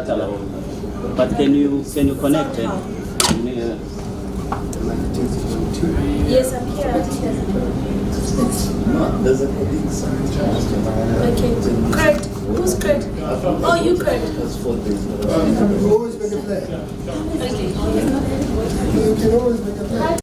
But can you connect it? Yes, I'm here. There's a colleague somewhere. Okay. Kurt. Who's Kurt? Oh, you Kurt. That's 4 days. You can always make a plan. Okay. You can always make a plan.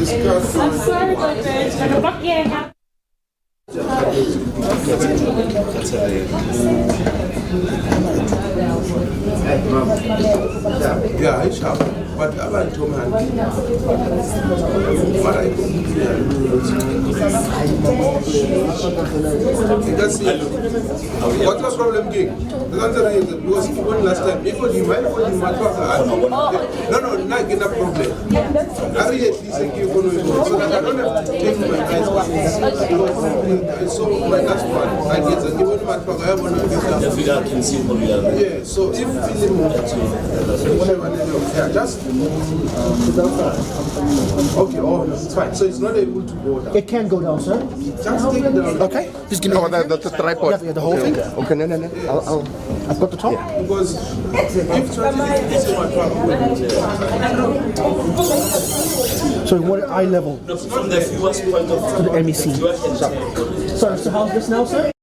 discuss. I'm sorry, Gauteng. Yeah. Yeah, I shall. But about Tom and what I because what's the problem, King? The answer is because even last time, because you might want to no, not get a problem. I really at least give you so that I don't have to take my guys. So my last one, I get a given my talk. I want to can see what we are. yeah, so if yeah, just okay, oh no, it's fine. So it's not able to go down. It can go down, sir. Just take it down. Okay. Just give me the tripod. Yeah, the whole thing. Okay, no. I've got the top. Because if So what eye level From the viewer's point of view, to the MEC? Sorry, so how's this now, sir?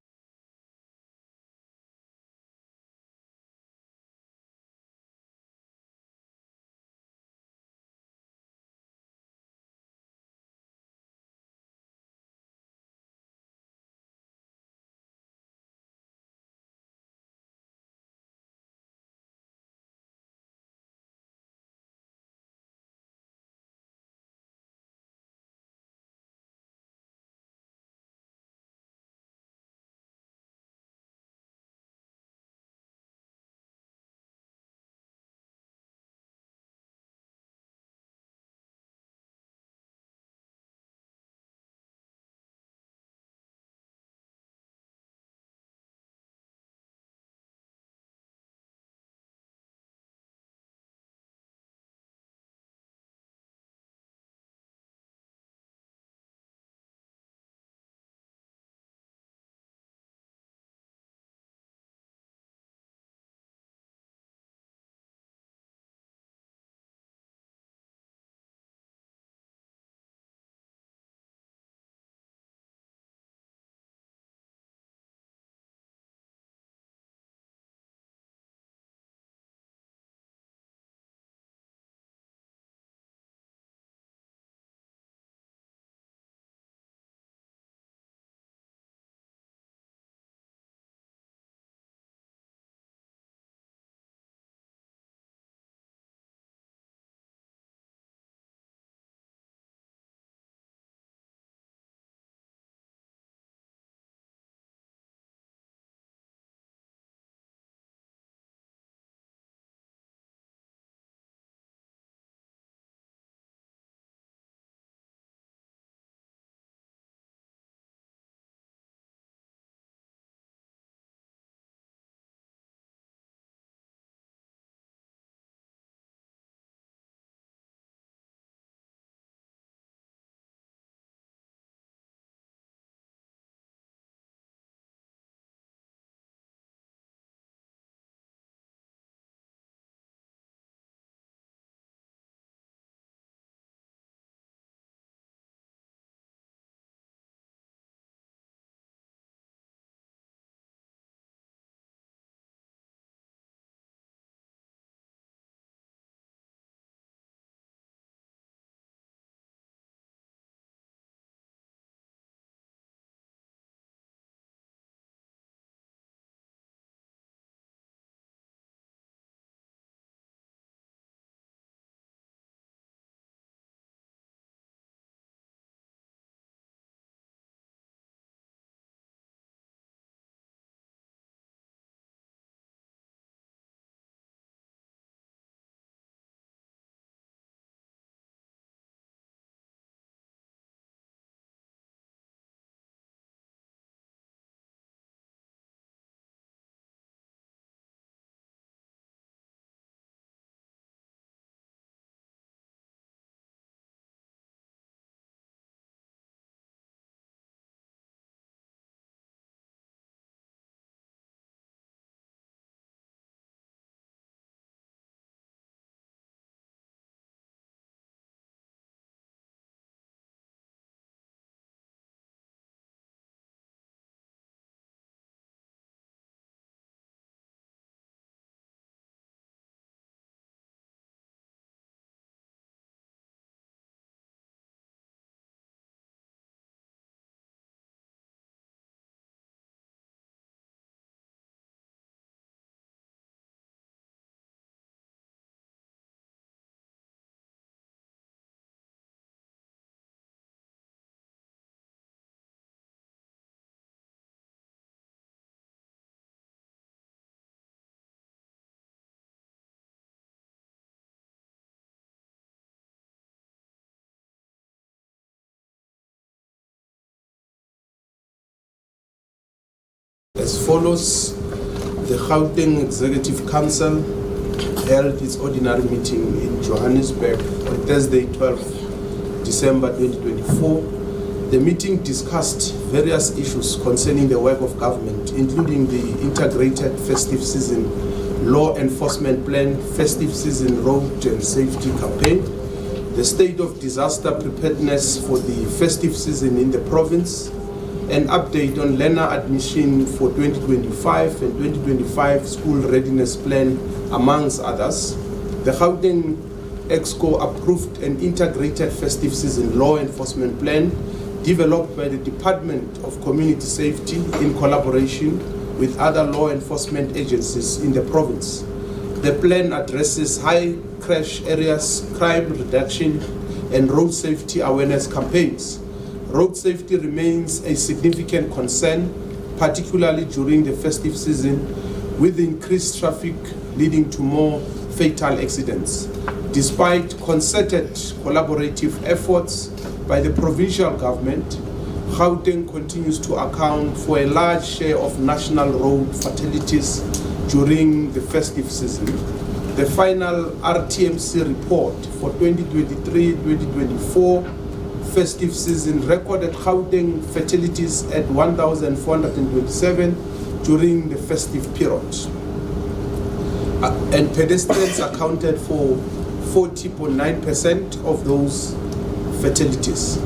As follows, the Gauteng Executive Council held its ordinary meeting in Johannesburg on Thursday, 12 December 2024. The meeting discussed various issues concerning the work of government, including the integrated festive season law enforcement plan, festive season road and safety campaign, the state of disaster preparedness for the festive season in the province, an update on learner admission for 2025 and 2025 school readiness plan, amongst others. The Gauteng Exco approved an integrated festive season law enforcement plan developed by the Department of Community Safety in collaboration with other law enforcement agencies in the province. The plan addresses high crash areas, crime reduction, and road safety awareness campaigns. Road safety remains a significant concern, particularly during the festive season, with increased traffic leading to more fatal accidents. Despite concerted collaborative efforts by the provincial government, Gauteng continues to account for a large share of national road fatalities during the festive season. The final RTMC report for 2023-2024 festive season recorded Gauteng fatalities at 1,427 during the festive period. And pedestrians accounted for 40.9% of those fatalities.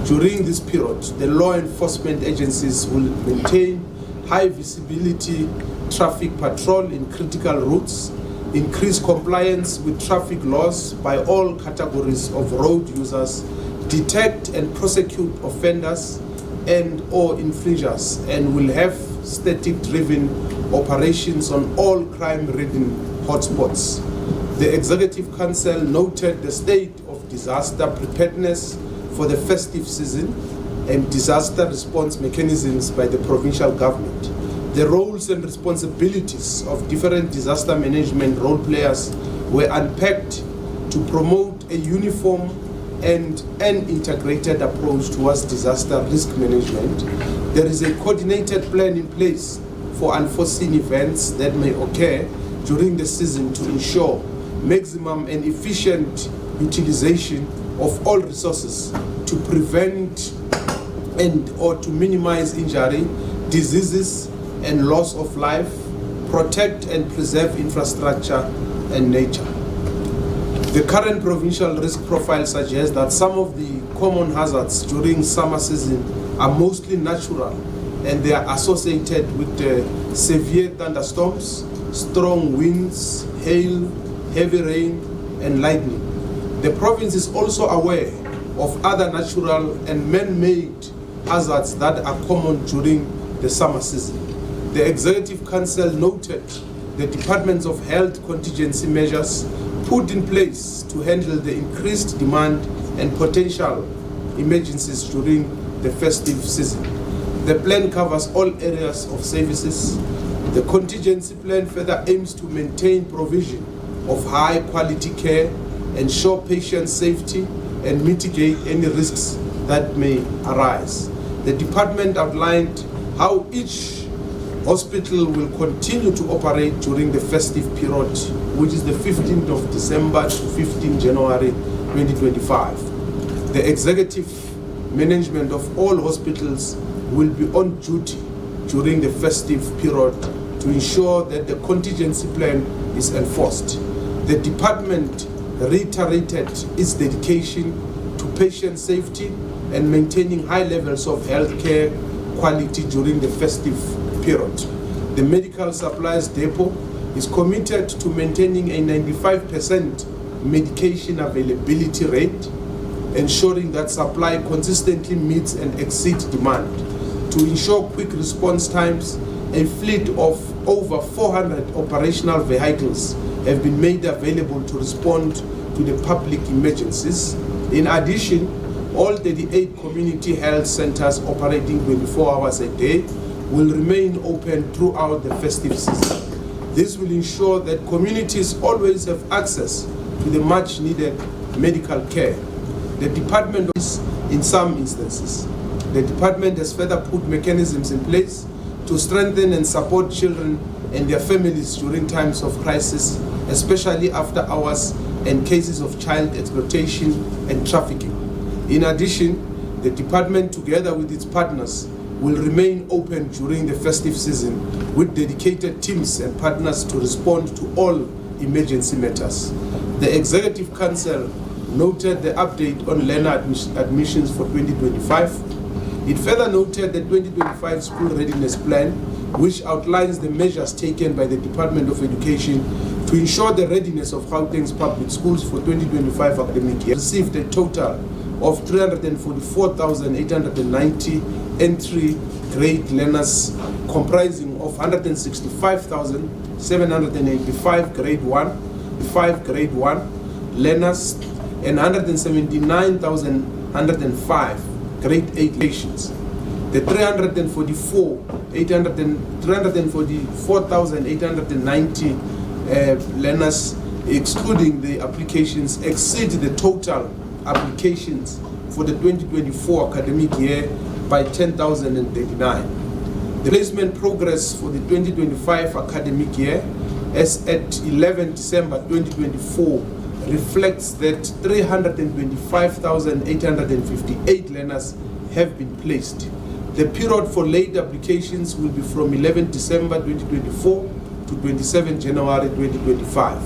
During this period, the law enforcement agencies will maintain high visibility traffic patrol in critical routes, increase compliance with traffic laws by all categories of road users, detect and prosecute offenders and or infringers, and will have static-driven operations on all crime-ridden hotspots. The Executive Council noted the state of disaster preparedness for the festive season and disaster response mechanisms by the provincial government. The roles and responsibilities of different disaster management role players were unpacked to promote a uniform and an integrated approach towards disaster risk management. There is a coordinated plan in place for unforeseen events that may occur during the season to ensure maximum and efficient utilization of all resources to prevent and or to minimize injury, diseases, and loss of life, protect and preserve infrastructure and nature. The current provincial risk profile suggests that some of the common hazards during summer season are mostly natural, and they are associated with severe thunderstorms, strong winds, hail, heavy rain, and lightning. The province is also aware of other natural and man-made hazards that are common during the summer season. The Executive Council noted the Departments of Health contingency measures put in place to handle the increased demand and potential emergencies during the festive season. The plan covers all areas of services. The contingency plan further aims to maintain provision of high quality care, ensure patient safety, and mitigate any risks that may arise. The department outlined how each hospital will continue to operate during the festive period, which is the 15th of December to 15 January 2025. The executive management of all hospitals will be on duty during the festive period to ensure that the contingency plan is enforced. The department reiterated its dedication to patient safety and maintaining high levels of healthcare quality during the festive period. The Medical Supplies Depot is committed to maintaining a 95% medication availability rate, ensuring that supply consistently meets and exceeds demand. To ensure quick response times, a fleet of over 400 operational vehicles have been made available to respond to the public emergencies. In addition, all 38 community health centers operating 24 hours a day will remain open throughout the festive season. This will ensure that communities always have access to the much needed medical care. The department is, in some instances, the department has further put mechanisms in place to strengthen and support children and their families during times of crisis, especially after hours and cases of child exploitation and trafficking. In addition, the department, together with its partners, will remain open during the festive season with dedicated teams and partners to respond to all emergency matters. The Executive Council noted the update on learner admissions for 2025. It further noted the 2025 School Readiness Plan, which outlines the measures taken by the Department of Education to ensure the readiness of Gauteng's public schools for 2025 academic year. Received a total of 344,890 entry grade learners, comprising of 165,785 grade 1, 5 grade 1 learners, and 179,105 grade 8 patients. The 344,890 learners, excluding the applications, exceed the total applications for the 2024 academic year by 10,039. The placement progress for the 2025 academic year, as at 11 December 2024, reflects that 325,858 learners have been placed. The period for late applications will be from 11 December 2024 to 27 January 2025.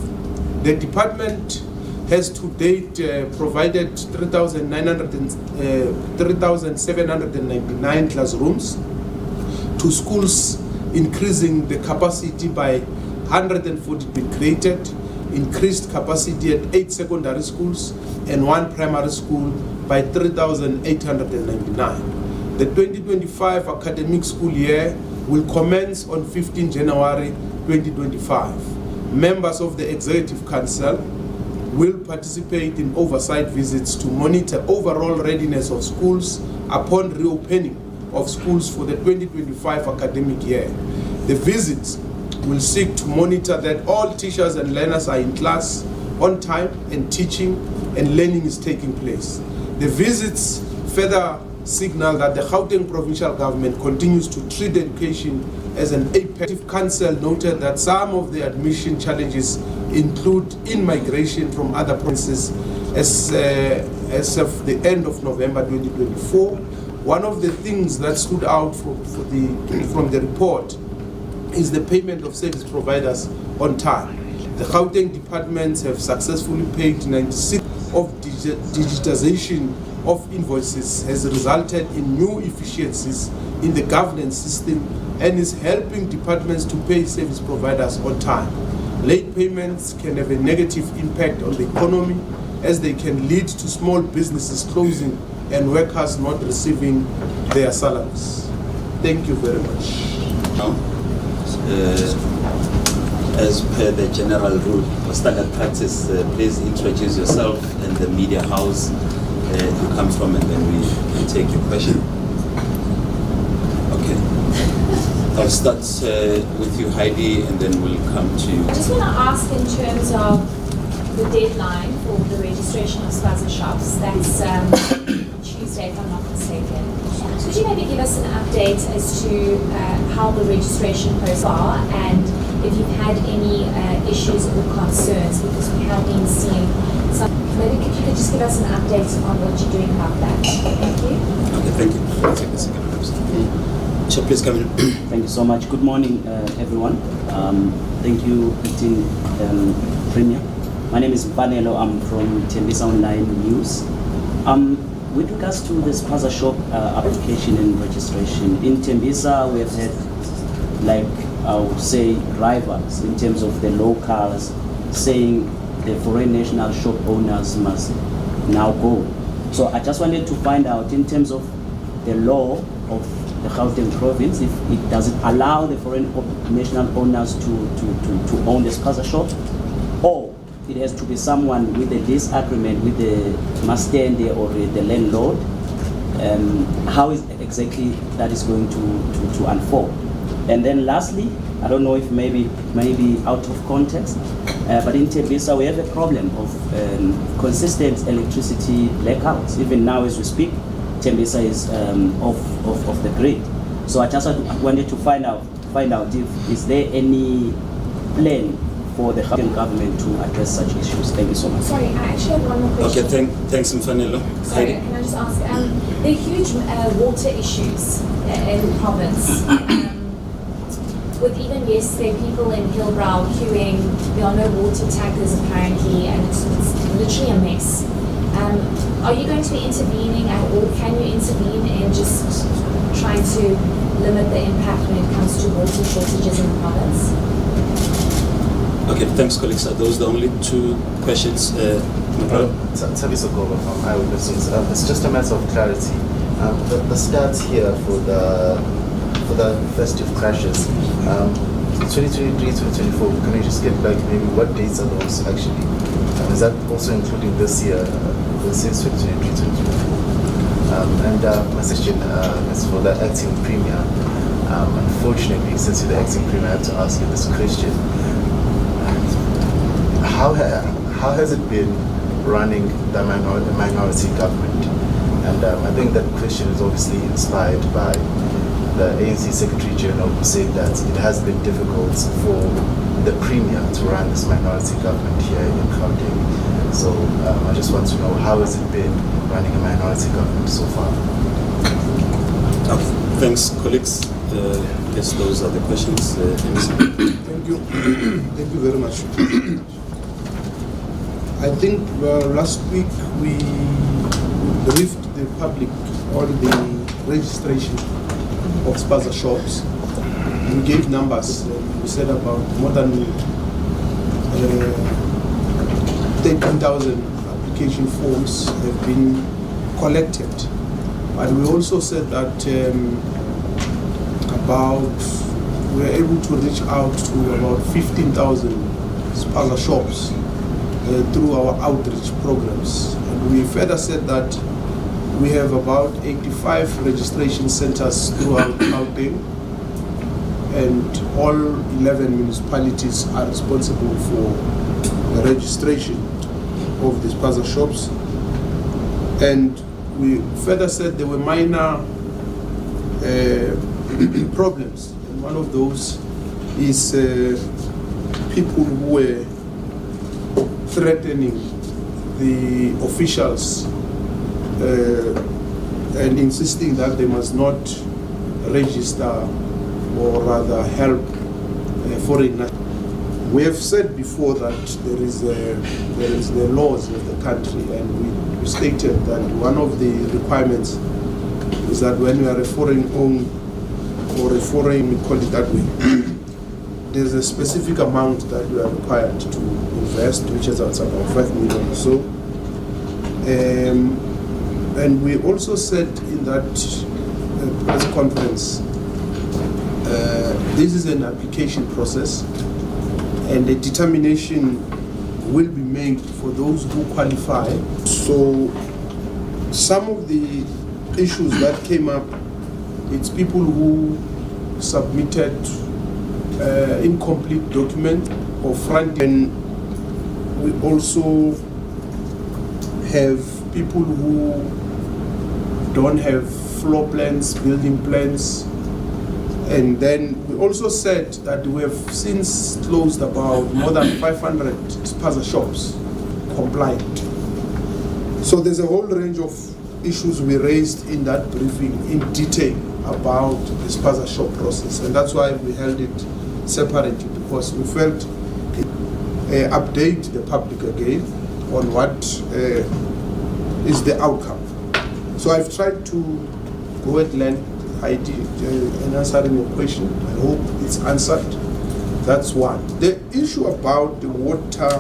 The department has to date provided 3,799 classrooms to schools, increasing the capacity by 140 been created, increased capacity at 8 secondary schools and 1 primary school by 3,899. The 2025 academic school year will commence on 15 January 2025. Members of the Executive Council will participate in oversight visits to monitor overall readiness of schools upon reopening of schools for the 2025 academic year. The visits will seek to monitor that all teachers and learners are in class on time and teaching and learning is taking place. The visits further signal that the Gauteng provincial government continues to treat education as an effective. Council noted that some of the admission challenges include in-migration from other provinces as of the end of November 2024. One of the things that stood out from the report is the payment of service providers on time. The Gauteng departments have successfully paid 96% of digitization of invoices has resulted in new efficiencies in the governance system and is helping departments to pay service providers on time. Late payments can have a negative impact on the economy as they can lead to small businesses closing and workers not receiving their salaries. Thank you very much. As per the general rule or standard practice, please introduce yourself and the media house you come from, and then we take your question. Okay. I'll start with you, Heidi, and then we'll come to you. I just want to ask in terms of the deadline for the registration of spaza shops. That's Tuesday, if I'm not mistaken. Could you maybe give us an update as to how the registration process are and if you've had any issues or concerns, because we have been seeing some. Maybe if you could just give us an update on what you're doing about that. Thank you. Okay, thank you. I'll take the second question. So please come in. Thank you so much. Good morning, everyone. Thank you, Acting Premier. My name is Vanelo. I'm from Tembisa Online News. With regards to the spaza shop application and registration, in Tembisa we have had, like I would say, rivals in terms of the locals saying the foreign national shop owners must now go. So I just wanted to find out, in terms of the law of the Gauteng province, if it does it allow the foreign national owners to own the spaza shop, or it has to be someone with a lease agreement with the mastende or the landlord. How is exactly that is going to unfold? And then lastly, I don't know if maybe out of context, but in Tembisa we have a problem of consistent electricity blackouts. Even now as we speak, Tembisa is off the grid. So I just wanted to find out if is there any plan for the Gauteng government to address such issues. Thank you so much. Sorry, I actually have one more question. Okay, thanks, Mfanelo. Sorry, can I just ask, there are huge water issues in the province. With even yesterday, people in Hillbrow queuing, there are no water tankers apparently, and it's literally a mess. Are you going to be intervening at all? Can you intervene in just trying to limit the impact when it comes to water shortages in the province? Okay, thanks, colleagues. Are those the only two questions? Tabiso Goba from Eyewitnesses. It's just a matter of clarity. The stats here for the festive crashes, 2023, 2024. Can you just get back maybe what dates are those actually? Is that also including this year? This is 2023, 2024. And my question is for the acting premier. Unfortunately, since you're the acting premier, I have to ask you this question. How has it been running the minority government? And I think that question is obviously inspired by the ANC Secretary General, who said that it has been difficult for the Premier to run this minority government here in Gauteng. So I just want to know, how has it been running a minority government so far? Okay, thanks, colleagues. Yes, those are the questions. Thank you. Thank you very much. I think last week we briefed the public on the registration of spaza shops. We gave numbers. We said about more than 13,000 application forms have been collected. But we also said that we were able to reach out to about 15,000 spaza shops through our outreach programs. And we further said that we have about 85 registration centers throughout Gauteng, and all 11 municipalities are responsible for the registration of the spaza shops. And we further said there were minor problems, and one of those is people who were threatening the officials and insisting that they must not register or rather help foreign nationals. We have said before that there is the laws of the country, and we stated that one of the requirements is that when you are a foreign owned or a foreign, we call it that way, there's a specific amount that you are required to invest, which is about 5 million or so. And we also said in that press conference, this is an application process, and a determination will be made for those who qualify. So some of the issues that came up, it's people who submitted incomplete document or front end. We also have people who don't have floor plans, building plans. And then we also said that we have since closed about more than 500 spaza shops compliant. So there's a whole range of issues we raised in that briefing in detail about the spaza shop process, and that's why we held it separately, because we felt update the public again on what is the outcome. So I've tried to go at length in answering your question. I hope it's answered. That's one. The issue about the water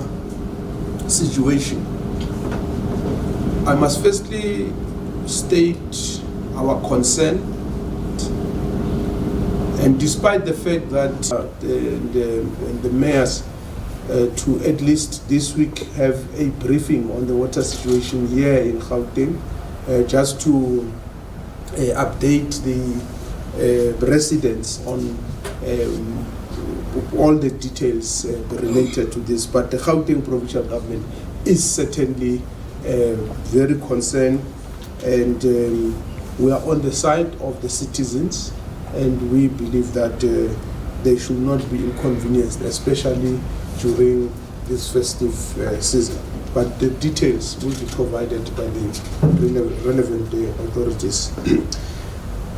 situation, I must firstly state our concern, and despite the fact that the mayors to at least this week have a briefing on the water situation here in Gauteng, just to update the residents on all the details related to this. But the Gauteng provincial government is certainly very concerned, and we are on the side of the citizens and we believe that they should not be inconvenienced, especially during this festive season. But the details will be provided by the relevant authorities.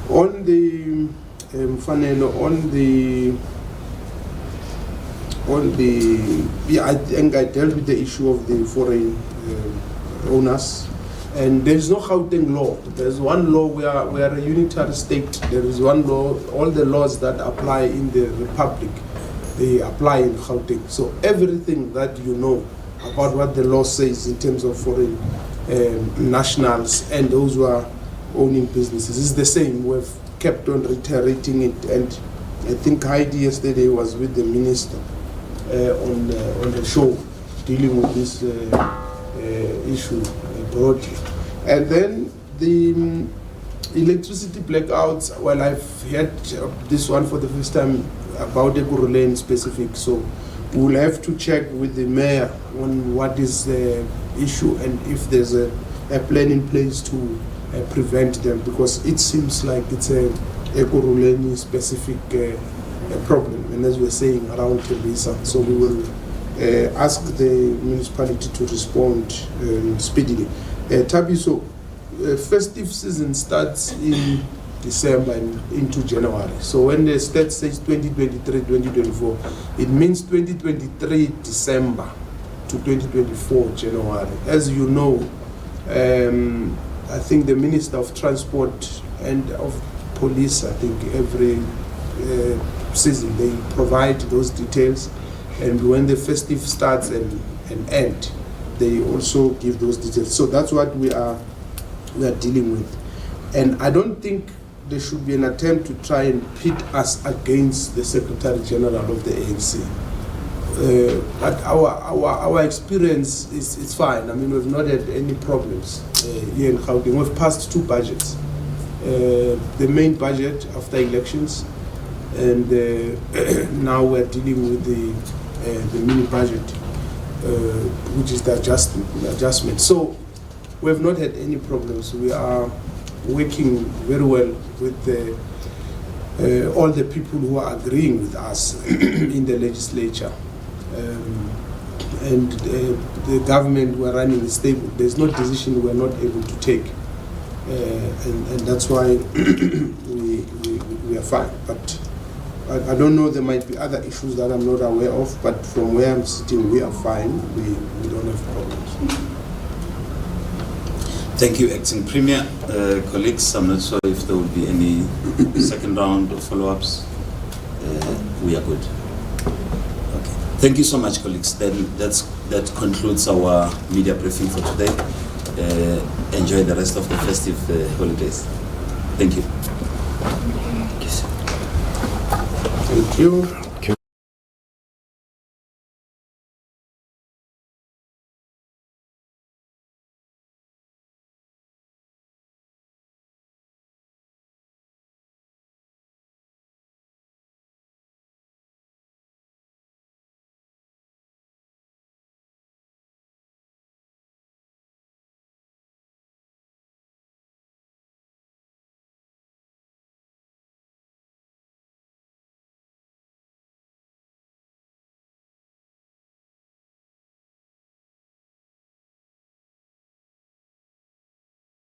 On the I think I dealt with the issue of the foreign owners, and there is no Gauteng law. There is one law. We are a unitary state. There is one law. All the laws that apply in the Republic, they apply in Gauteng. So everything that you know about what the law says in terms of foreign nationals and those who are owning businesses is the same. We've kept on reiterating it, and I think Heidi yesterday was with the minister on the show dealing with this issue broadly. And then the electricity blackouts, well, I've heard this one for the first time about the Lane specific, so we'll have to check with the mayor on what is the issue and if there's a plan in place to prevent them, because it seems like it's a Ekurhuleni specific problem, and as we're saying, around Tembisa. So we will ask the municipality to respond speedily. Tabiso, festive season starts in December and into January. So when the state says 2023, 2024, it means 2023 December to 2024 January. As you know, I think the Minister of Transport and of Police, I think every season they provide those details, and when the festive starts and end, they also give those details. So that's what we are dealing with, and I don't think there should be an attempt to try and pit us against the Secretary General of the ANC. But our experience is fine. I mean, we've not had any problems here in Gauteng. We've passed 2 budgets. The main budget after elections, and now we're dealing with the mini budget, which is the adjustment. So we've not had any problems. We are working very well with all the people who are agreeing with us in the legislature. And the government we're running is stable. There's no decision we're not able to take. And that's why we are fine. But I don't know, there might be other issues that I'm not aware of, but from where I'm sitting, we are fine. We don't have problems. Thank you, Acting Premier. Colleagues, I'm not sure if there will be any second round of follow-ups. We are good. Okay. Thank you so much, colleagues. Then that concludes our media briefing for today. Enjoy the rest of the festive holidays. Thank you. Thank you.